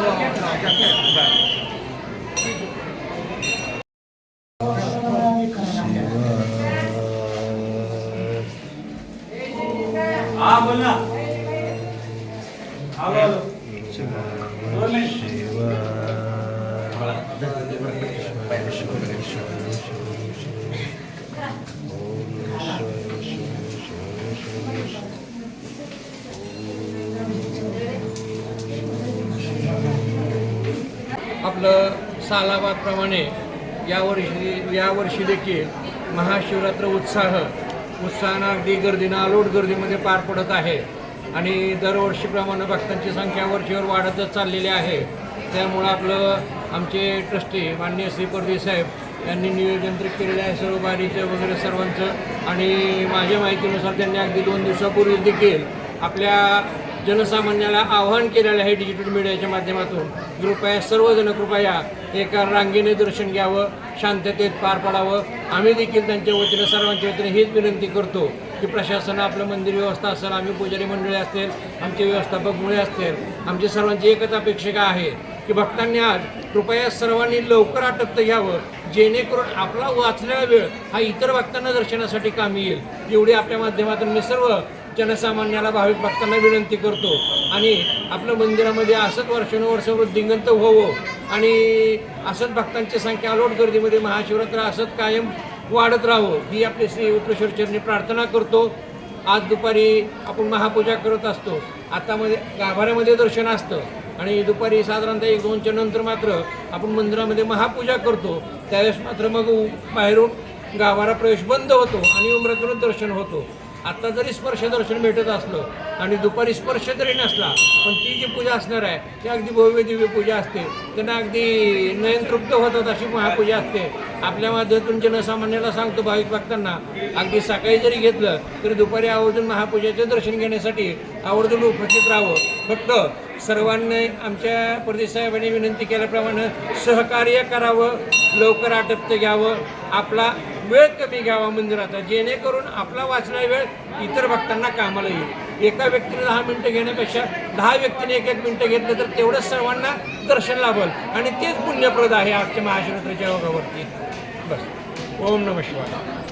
हाँ बोलना हेलो आपलं सालाबादप्रमाणे यावर्षी देखील महाशिवरात्र उत्साहानं अगदी गर्दीनं अलोट गर्दीमध्ये पार पडत आहे आणि दरवर्षीप्रमाणे भक्तांची संख्या वर्षीवर वाढतच चाललेली आहे. त्यामुळं आमचे ट्रस्टी माननीय श्री परदेश साहेब यांनी नियोजन केलेलं आहे सर्व बारीचं वगैरे सर्वांचं. आणि माझ्या माहितीनुसार त्यांनी अगदी 2 दिवसापूर्वी देखील आपल्या जनसामान्याला आवाहन केलेलं आहे डिजिटल मीडियाच्या माध्यमातून. कृपया सर्वजण कृपया एका रांगेने दर्शन घ्यावं, शांततेत पार पडावं. आम्ही देखील त्यांच्या वतीनं सर्वांच्या वतीनं हीच विनंती करतो की प्रशासन आपलं मंदिर व्यवस्था असेल, आम्ही पुजारी मंडळी असतील, आमचे व्यवस्थापक मुळे असतील, आमची सर्वांची एकच अपेक्षा आहे की भक्तांनी आज कृपया सर्वांनी लवकर आटपतं घ्यावं, जेणेकरून आपला वाचलेला वेळ हा इतर भक्तांना दर्शनासाठी कामी येईल. एवढी आपल्या माध्यमातून मी सर्व जनसामान्याला भाविक भक्तांना विनंती करतो. आणि आपल्या मंदिरामध्ये असंच वर्षानुवर्ष वृद्धिंगत व्हावं आणि असंच भक्तांची संख्या अलोट गर्दीमध्ये महाशिवरात्र असंच कायम वाढत राहावं ही आपली श्री विठ्ठलेश्वर चरणी प्रार्थना करतो. आज दुपारी आपण महापूजा करत असतो. आता गाभाऱ्यामध्ये दर्शन असतं आणि दुपारी साधारणतः 1-2च्या नंतर मात्र आपण मंदिरामध्ये महापूजा करतो. त्यावेळेस मात्र मग बाहेरून गाभारा प्रवेश बंद होतो आणि उंबऱ्यातून दर्शन होतो. आत्ता जरी स्पर्श दर्शन भेटत असलं आणि दुपारी स्पर्श जरी नसला पण ती जी पूजा असणार आहे ती अगदी भव्य दिव्य पूजा असते. त्यांना अगदी नयनतृप्त होतात अशी महापूजा असते. आपल्या माध्यमातून जनसामान्याला सांगतो भाविक भक्तांना अगदी सकाळी जरी घेतलं तरी दुपारी आवर्जून महापूजेचे दर्शन घेण्यासाठी आवर्जून उपस्थित राहावं. फक्त सर्वांनी आमच्या परदेश साहेबांनी विनंती केल्याप्रमाणे सहकार्य करावं, लवकर आटपतं घ्यावं, आपला वेळ कमी घ्यावा मंदिराचा, जेणेकरून आपला वाचला वेळ इतर भक्तांना कामाला येईल. एका व्यक्तीने 10 मिनिटं घेण्यापेक्षा 10 व्यक्तीने 1-1 मिनिटं घेतलं तर तेवढंच सर्वांना दर्शन लाभल आणि तेच पुण्यप्रद आहे आजच्या महाशिवरात्रीच्या योगावरती. बस. ओम नमः शिवाय.